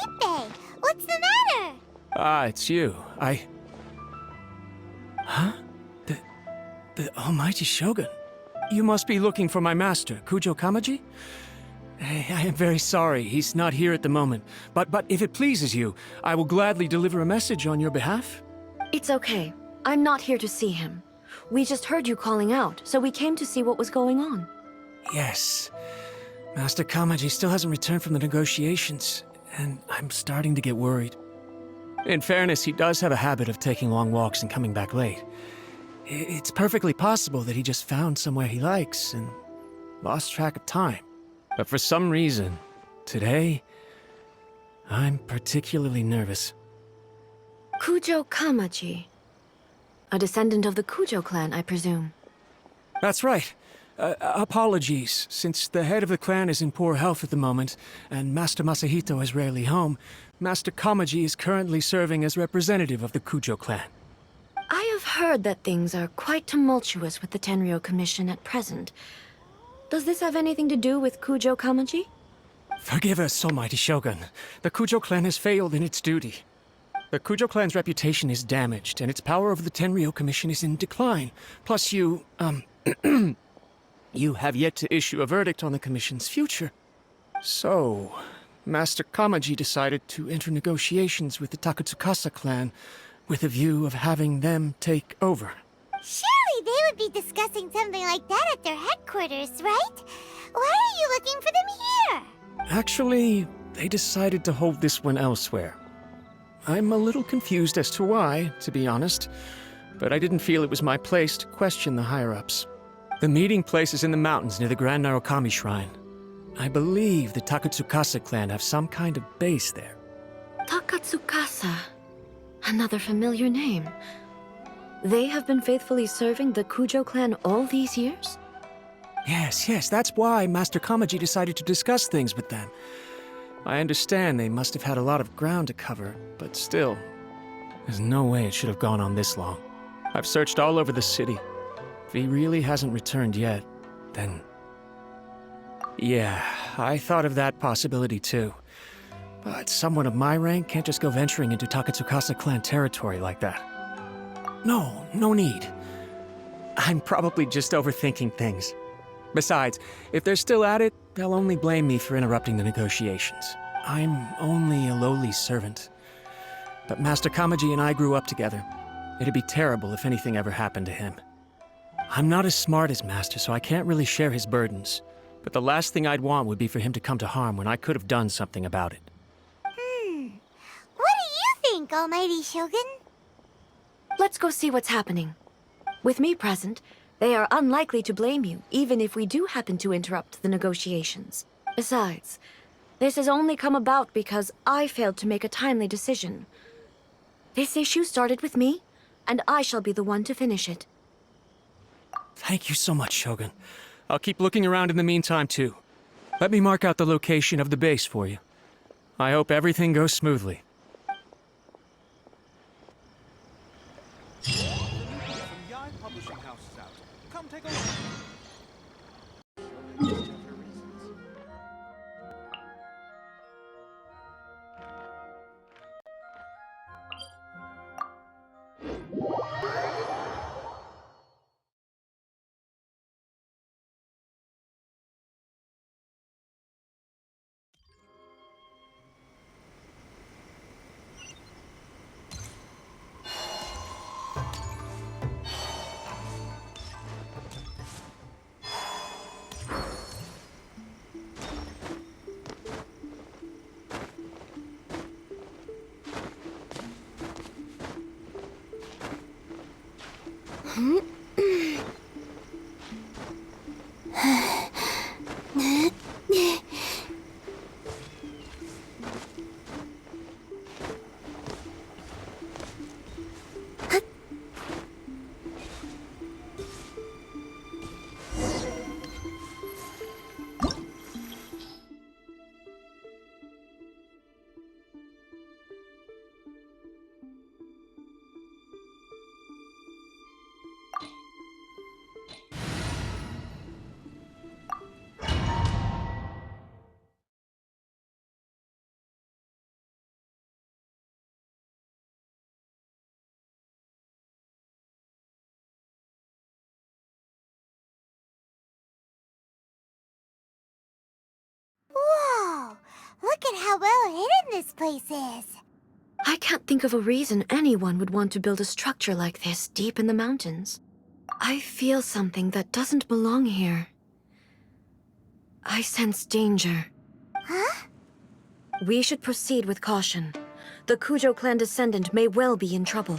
Ippei! What's the matter? Ah, it's you. Huh? The Almighty Shogun. You must be looking for my master, Kujo Kamaji? I am very sorry, he's not here at the moment. But if it pleases you, I will gladly deliver a message on your behalf. It's okay. I'm not here to see him. We just heard you calling out, so we came to see what was going on. Yes. Master Kamaji still hasn't returned from the negotiations, and I'm starting to get worried. In fairness, he does have a habit of taking long walks and coming back late. It's perfectly possible that he just found somewhere he likes and lost track of time. But for some reason, today, I'm particularly nervous. Kujo Kamaji. A descendant of the Kujo clan, I presume. That's right. Apologies, since the head of the clan is in poor health at the moment, and Master Masahito is rarely home, Master Kamaji is currently serving as representative of the Kujo clan. I have heard that things are quite tumultuous with the Tenryo Commission at present. Does this have anything to do with Kujo Kamaji? Forgive us, Almighty Shogun. The Kujo clan has failed in its duty. The Kujo clan's reputation is damaged, and its power over the Tenryo Commission is in decline. Plus you, you have yet to issue a verdict on the Commission's future. So, Master Kamaji decided to enter negotiations with the Takatsukasa clan with a view of having them take over. Surely they would be discussing something like that at their headquarters, right? Why are you looking for them here? Actually, they decided to hold this one elsewhere. I'm a little confused as to why, to be honest, but I didn't feel it was my place to question the higher-ups. The meeting place is in the mountains near the Grand Narukami Shrine. I believe the Takatsukasa clan have some kind of base there. Takatsukasa. Another familiar name. They have been faithfully serving the Kujo clan all these years? Yes, that's why Master Kamaji decided to discuss things with them. I understand they must have had a lot of ground to cover, but still, there's no way it should have gone on this long. I've searched all over the city. If he really hasn't returned yet, then... Yeah, I thought of that possibility too. But someone of my rank can't just go venturing into Takatsukasa clan territory like that. No need. I'm probably just overthinking things. Besides, if they're still at it, they'll only blame me for interrupting the negotiations. I'm only a lowly servant. But Master Kamaji and I grew up together. It'd be terrible if anything ever happened to him. I'm not as smart as Master, so I can't really share his burdens. But the last thing I'd want would be for him to come to harm when I could have done something about it. What do you think, Almighty Shogun? Let's go see what's happening. With me present, they are unlikely to blame you, even if we do happen to interrupt the negotiations. Besides, this has only come about because I failed to make a timely decision. This issue started with me, and I shall be the one to finish it. Thank you so much, Shogun. I'll keep looking around in the meantime, too. Let me mark out the location of the base for you. I hope everything goes smoothly. Publishing house is out. Come take a look. look at how well hidden this place is. I can't think of a reason anyone would want to build a structure like this deep in the mountains. I feel something that doesn't belong here. I sense danger. Huh? We should proceed with caution. The Kujo clan descendant may well be in trouble.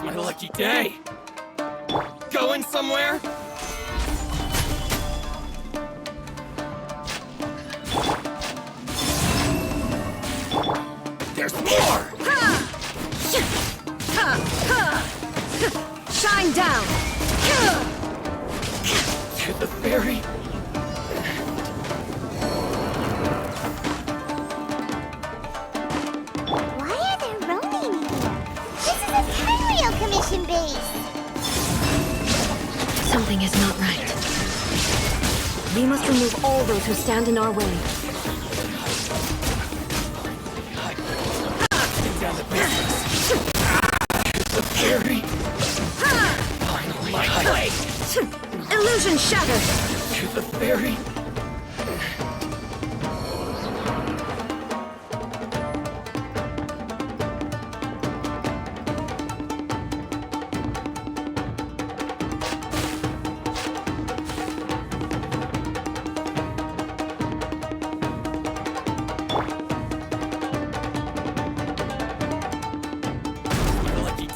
My lucky day. Going somewhere? There's more! Shine down! To the ferry? Why are there Ronin here? This is a Tenryou Commission base. Something is not right. We must remove all those who stand in our way. Get down to business. The ferry? Finally, my way! Illusion shattered! To the ferry?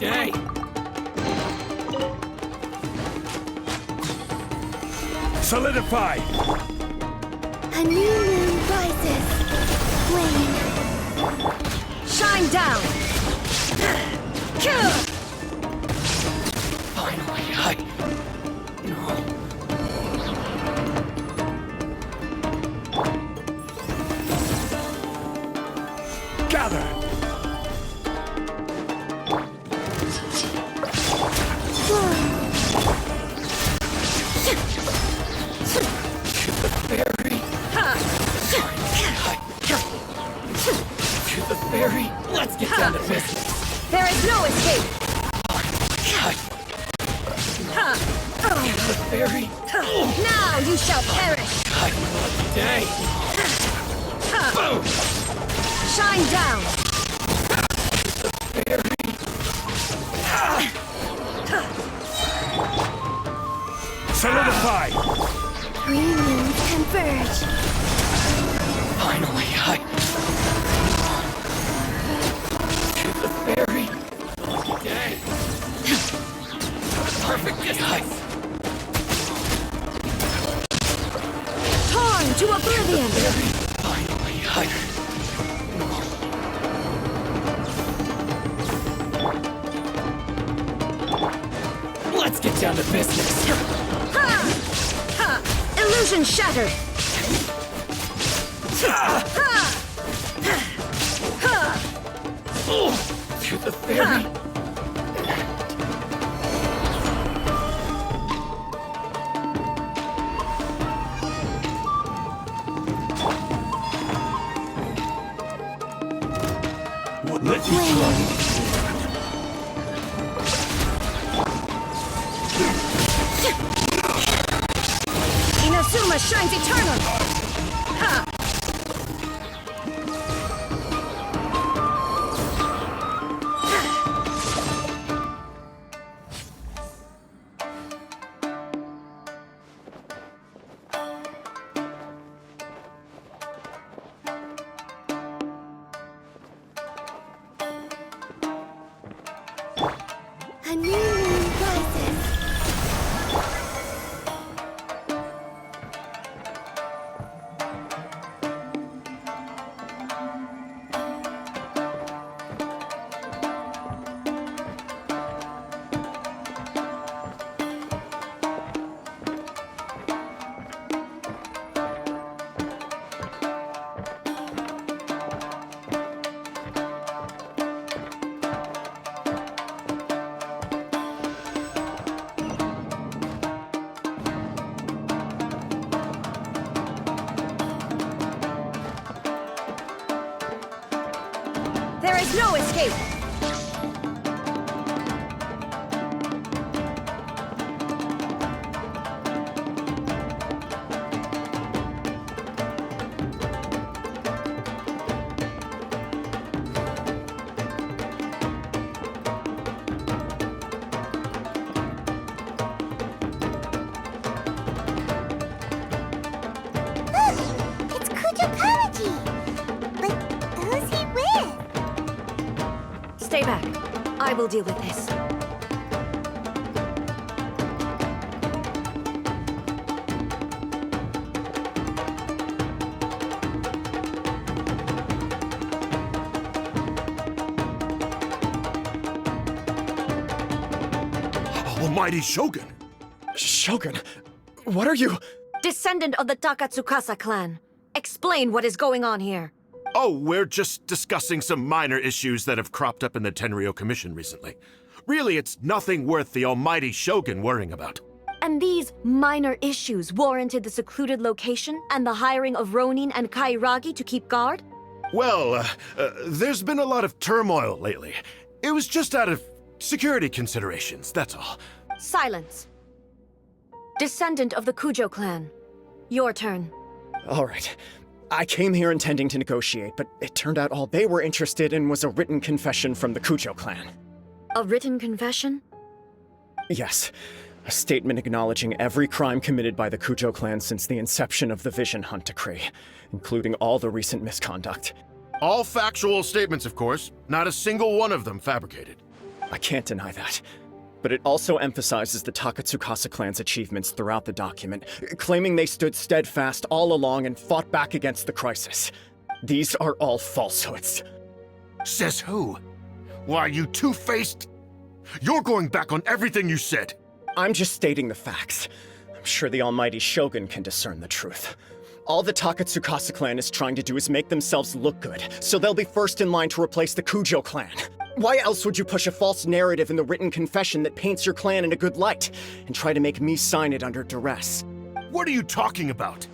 Day. Solidify! A new moon rises. Wane. Shine down! Finally, No. Gather! Ferry, let's get down to business. There is no escape! The ferry. Now you shall perish! Day. Boom. Shine down! Solidify! Three moons converge. Finally, to the ferry. Day. Perfect distance. Torn to oblivion! Finally, let's get down to business. Illusion shattered! To the ferry. Let me try. Inazuma shines eternal! Ha! A new moon rises. is no escape! It's Kujokawaji! But who's he with? Stay back. I will deal with this. Almighty Shogun! Shogun, what are you? Descendant of the Takatsukasa clan. Explain what is going on here. Oh, we're just discussing some minor issues that have cropped up in the Tenryou Commission recently. Really, it's nothing worth the almighty Shogun worrying about. And these minor issues warranted the secluded location and the hiring of Ronin and Kairagi to keep guard? Well, there's been a lot of turmoil lately. It was just out of security considerations, that's all. Silence. Descendant of the Kujo clan. Your turn. All right. I came here intending to negotiate, but it turned out all they were interested in was a written confession from the Kujo clan. A written confession? Yes. A statement acknowledging every crime committed by the Kujo clan since the inception of the Vision Hunt Decree, including all the recent misconduct. All factual statements, of course. Not a single one of them fabricated. I can't deny that. But it also emphasizes the Takatsukasa clan's achievements throughout the document, claiming they stood steadfast all along and fought back against the crisis. These are all falsehoods. Says who? Why, you two-faced... You're going back on everything you said. I'm just stating the facts. I'm sure the almighty Shogun can discern the truth. All the Takatsukasa clan is trying to do is make themselves look good, so they'll be first in line to replace the Kujo clan. Why else would you push a false narrative in the written confession that paints your clan in a good light, and try to make me sign it under duress? What are you talking about?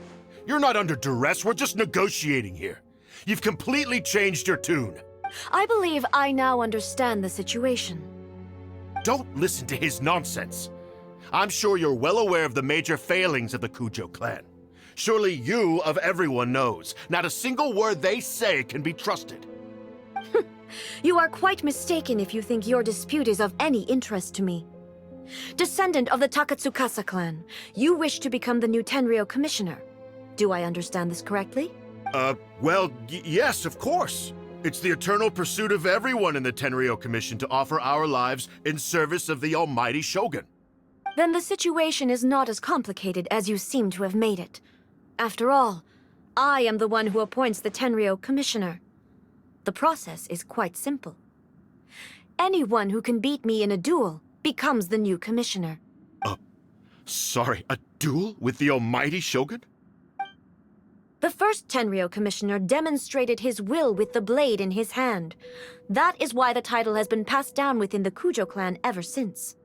You're not under duress, we're just negotiating here. You've completely changed your tune. I believe I now understand the situation. Don't listen to his nonsense. I'm sure you're well aware of the major failings of the Kujo clan. Surely you, of everyone, knows. Not a single word they say can be trusted. You are quite mistaken if you think your dispute is of any interest to me. Descendant of the Takatsukasa clan, you wish to become the new Tenryou commissioner. Do I understand this correctly? Well, yes, of course. It's the eternal pursuit of everyone in the Tenryou Commission to offer our lives in service of the almighty Shogun. Then the situation is not as complicated as you seem to have made it. After all, I am the one who appoints the Tenryou commissioner. The process is quite simple. Anyone who can beat me in a duel becomes the new commissioner. Sorry, a duel with the almighty Shogun? The first Tenryou commissioner demonstrated his will with the blade in his hand. That is why the title has been passed down within the Kujo clan ever since.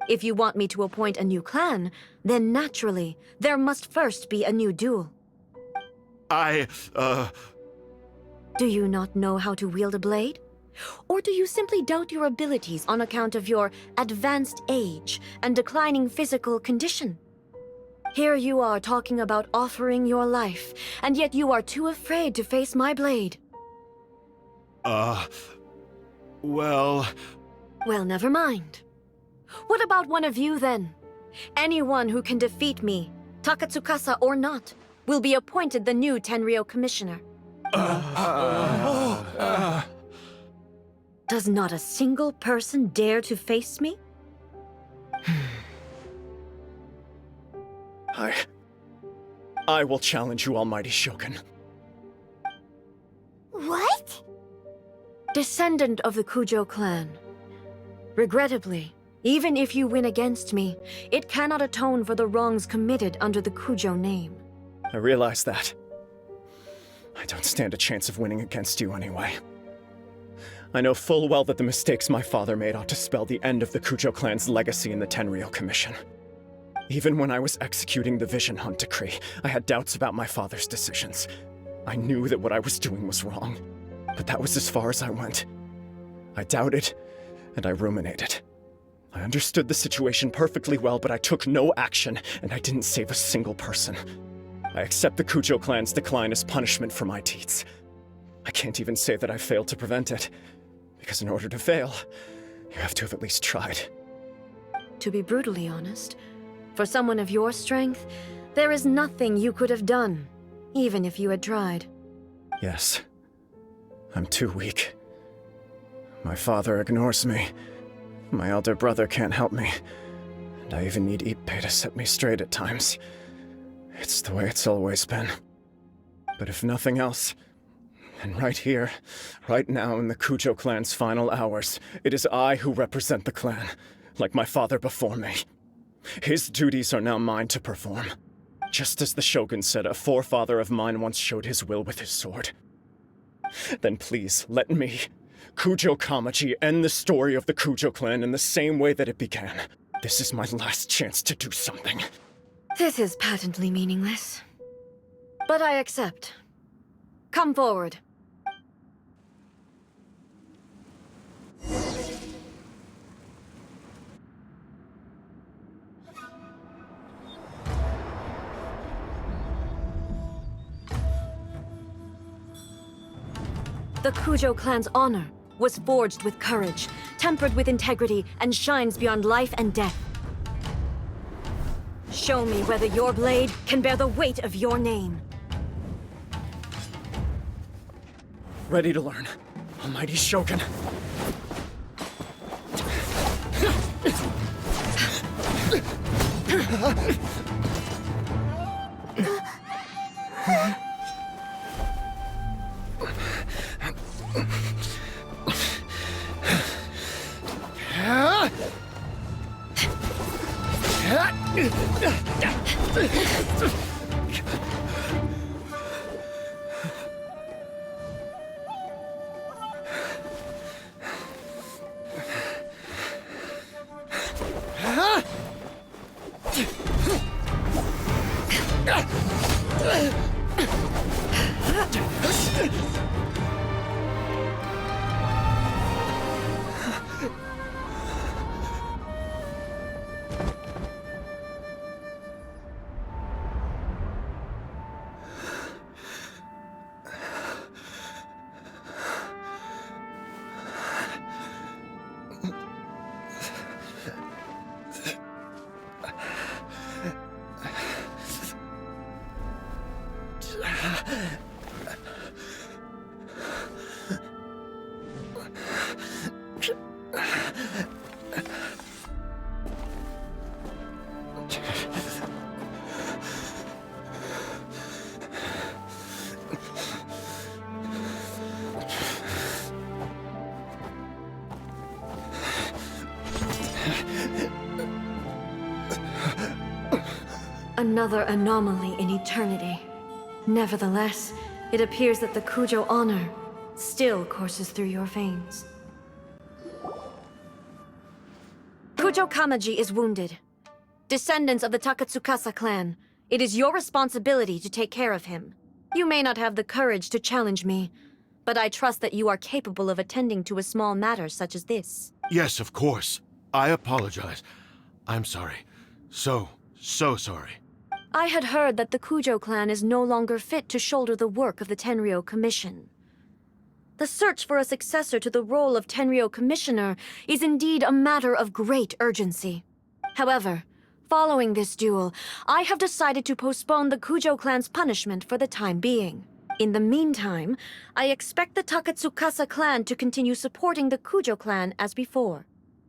If you want me to appoint a new clan, then naturally, there must first be a new duel. Do you not know how to wield a blade? Or do you simply doubt your abilities on account of your advanced age and declining physical condition? Here you are talking about offering your life, and yet you are too afraid to face my blade. Well, never mind. What about one of you, then? Anyone who can defeat me, Takatsukasa or not, will be appointed the new Tenryou commissioner. Does not a single person dare to face me? I will challenge you, almighty Shogun. What? Descendant of the Kujo clan. Regrettably, even if you win against me, it cannot atone for the wrongs committed under the Kujo name. I realize that. I don't stand a chance of winning against you anyway. I know full well that the mistakes my father made ought to spell the end of the Kujo clan's legacy in the Tenryou Commission. Even when I was executing the Vision Hunt Decree, I had doubts about my father's decisions. I knew that what I was doing was wrong. But that was as far as I went. I doubted, and I ruminated. I understood the situation perfectly well, but I took no action, and I didn't save a single person. I accept the Kujo clan's decline as punishment for my deeds. I can't even say that I failed to prevent it, because in order to fail, you have to have at least tried. To be brutally honest, for someone of your strength, there is nothing you could have done, even if you had tried. Yes. I'm too weak. My father ignores me. My elder brother can't help me. And I even need Ippei to set me straight at times. It's the way it's always been. But if nothing else, and right here, right now in the Kujo clan's final hours, it is I who represent the clan, like my father before me. His duties are now mine to perform. Just as the Shogun said a forefather of mine once showed his will with his sword. Then please, let me, Kujo Kamaji, end the story of the Kujo clan in the same way that it began. This is my last chance to do something. This is patently meaningless. But I accept. Come forward. The Kujo clan's honor was forged with courage, tempered with integrity, and shines beyond life and death. Show me whether your blade can bear the weight of your name. Ready to learn. Almighty Shogun. Another anomaly in eternity. Nevertheless, it appears that the Kujo honor still courses through your veins. Kujo Kamaji is wounded. Descendants of the Takatsukasa clan, it is your responsibility to take care of him. You may not have the courage to challenge me, but I trust that you are capable of attending to a small matter such as this. Yes, of course. I apologize. I'm sorry. So sorry. I had heard that the Kujo clan is no longer fit to shoulder the work of the Tenryou Commission. The search for a successor to the role of Tenryou Commissioner is indeed a matter of great urgency. However, following this duel, I have decided to postpone the Kujo clan's punishment for the time being. In the meantime, I expect the Takatsukasa clan to continue supporting the Kujo clan as before.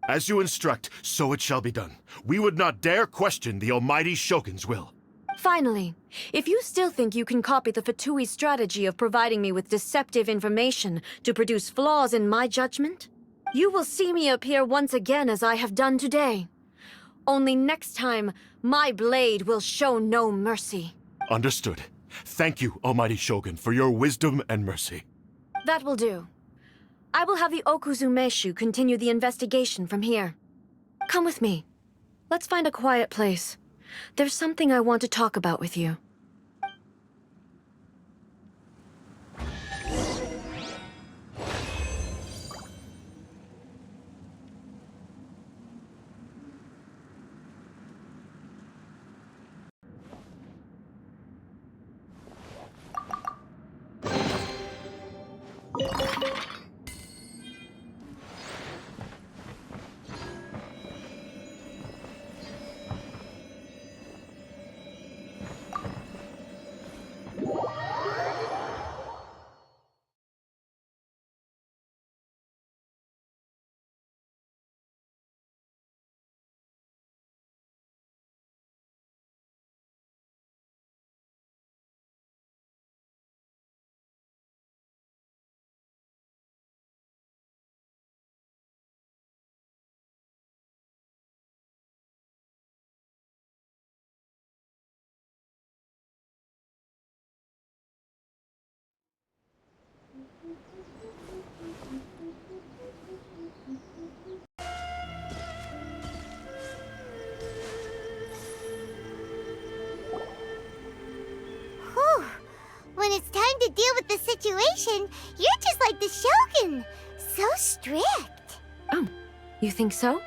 As you instruct, so it shall be done. We would not dare question the almighty Shogun's will. Finally, if you still think you can copy the Fatui strategy of providing me with deceptive information to produce flaws in my judgment, you will see me appear once again as I have done today. Only next time, my blade will show no mercy. Understood. Thank you, almighty Shogun, for your wisdom and mercy. That will do. I will have the Okuzumeshu continue the investigation from here. Come with me. Let's find a quiet place. There's something I want to talk about with you. Whew. When it's time to deal with the situation, you're just like the Shogun. So strict. Oh, you think so?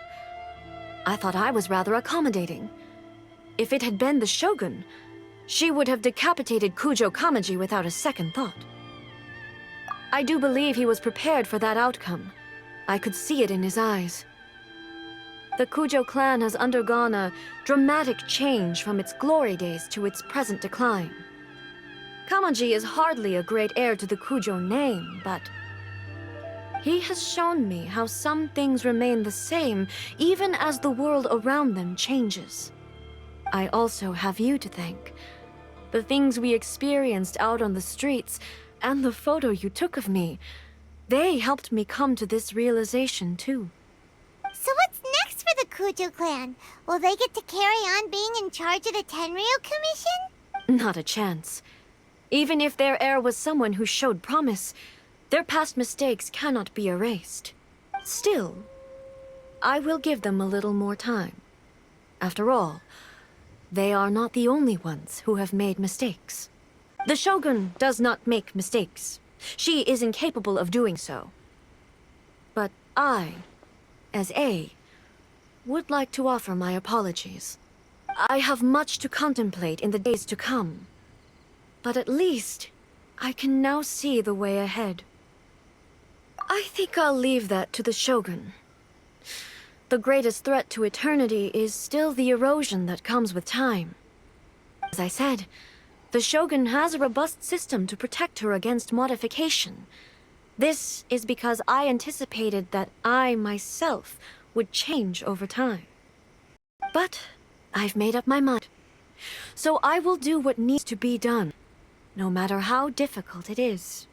I thought I was rather accommodating. If it had been the Shogun, she would have decapitated Kujo Kamaji without a second thought. I do believe he was prepared for that outcome. I could see it in his eyes. The Kujo clan has undergone a dramatic change from its glory days to its present decline. Kamaji is hardly a great heir to the Kujo name, but he has shown me how some things remain the same even as the world around them changes. I also have you to thank. The things we experienced out on the streets and the photo you took of me, they helped me come to this realization too. So what's next for the Kujo clan? Will they get to carry on being in charge of the Tenryu Commission? Not a chance. Even if their heir was someone who showed promise, their past mistakes cannot be erased. Still, I will give them a little more time. After all, they are not the only ones who have made mistakes. The Shogun does not make mistakes. She is incapable of doing so. But I, as A, would like to offer my apologies. I have much to contemplate in the days to come. But at least, I can now see the way ahead. I think I'll leave that to the Shogun. The greatest threat to eternity is still the erosion that comes with time. As I said, the Shogun has a robust system to protect her against modification. This is because I anticipated that I myself would change over time. But I've made up my mind. So I will do what needs to be done, no matter how difficult it is.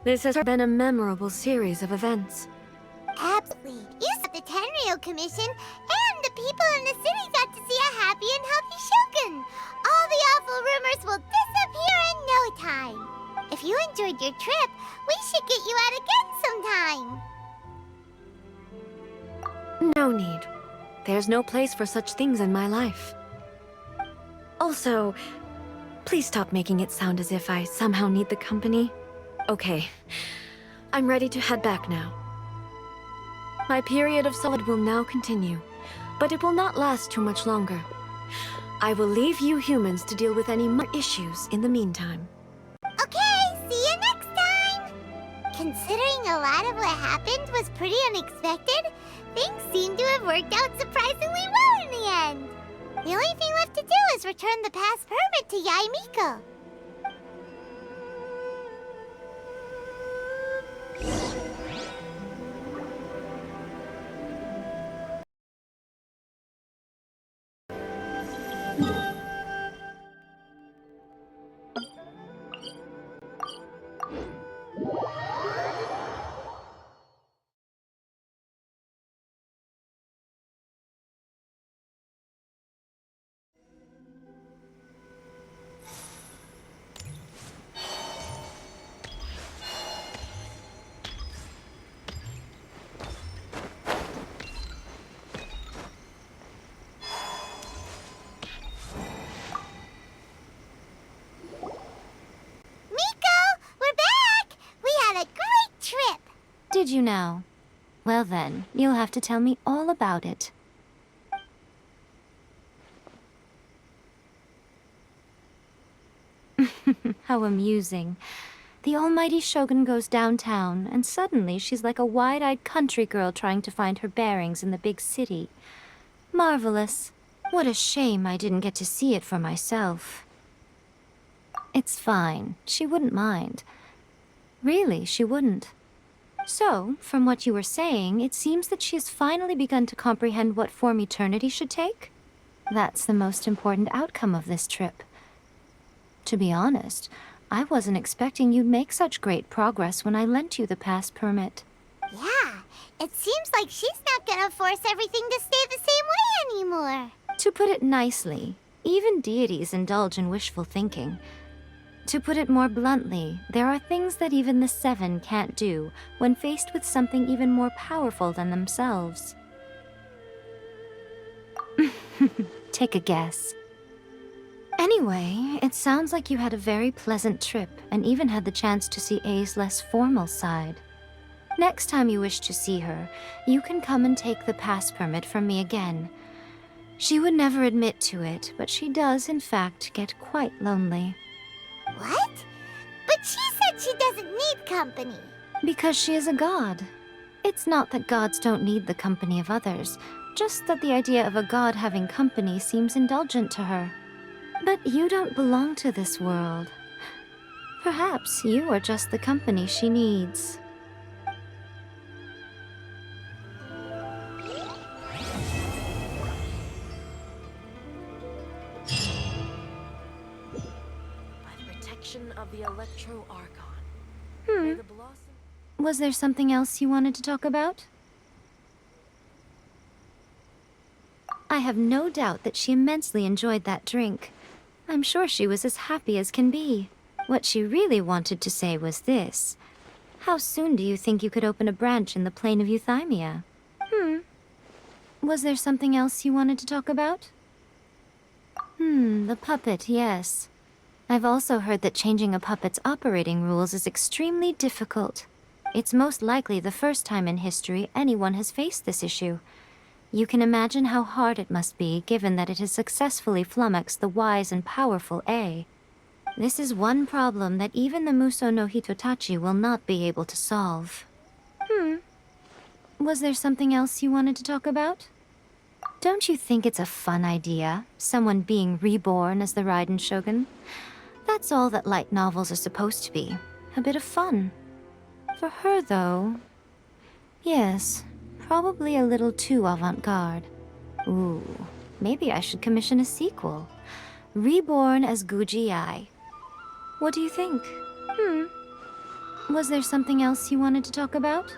This has been a memorable series of events. Absolutely. You saw the Tenryu Commission, and the people in the city got to see a happy and healthy Shogun. All the awful rumors will disappear in no time. If you enjoyed your trip, we should get you out again sometime. No need. There's no place for such things in my life. Also, please stop making it sound as if I somehow need the company. Okay, I'm ready to head back now. My period of solitude will now continue, but it will not last too much longer. I will leave you humans to deal with any minor issues in the meantime. Okay, see you next time! Considering a lot of what happened was pretty unexpected, things seem to have worked out surprisingly well in the end. The only thing left to do is return the past permit to Yaimiko. Did you now? Well then, you'll have to tell me all about it. How amusing. The almighty Shogun goes downtown, and suddenly she's like a wide-eyed country girl trying to find her bearings in the big city. Marvelous. What a shame I didn't get to see it for myself. It's fine. She wouldn't mind. Really, she wouldn't. So, from what you were saying, it seems that she has finally begun to comprehend what form eternity should take? That's the most important outcome of this trip. To be honest, I wasn't expecting you'd make such great progress when I lent you the pass permit. Yeah, it seems like she's not gonna force everything to stay the same way anymore. To put it nicely, even deities indulge in wishful thinking. To put it more bluntly, there are things that even the Seven can't do when faced with something even more powerful than themselves. Take a guess. Anyway, it sounds like you had a very pleasant trip and even had the chance to see A's less formal side. Next time you wish to see her, you can come and take the pass permit from me again. She would never admit to it, but she does, in fact, get quite lonely. What? But she said she doesn't need company. Because she is a god. It's not that gods don't need the company of others, just that the idea of a god having company seems indulgent to her. But you don't belong to this world. Perhaps you are just the company she needs. By the protection of the Electro Archon. May the blossom... Was there something else you wanted to talk about? I have no doubt that she immensely enjoyed that drink. I'm sure she was as happy as can be. What she really wanted to say was this. How soon do you think you could open a branch in the plane of Euthymia? Was there something else you wanted to talk about? The puppet, yes. I've also heard that changing a puppet's operating rules is extremely difficult. It's most likely the first time in history anyone has faced this issue. You can imagine how hard it must be, given that it has successfully flummoxed the wise and powerful A. This is one problem that even the Muso no Hitotachi will not be able to solve. Was there something else you wanted to talk about? Don't you think it's a fun idea, someone being reborn as the Raiden Shogun? That's all that light novels are supposed to be. A bit of fun. For her, though... Yes, probably a little too avant-garde. Ooh, maybe I should commission a sequel. Reborn as Guji Ai. What do you think? Was there something else you wanted to talk about?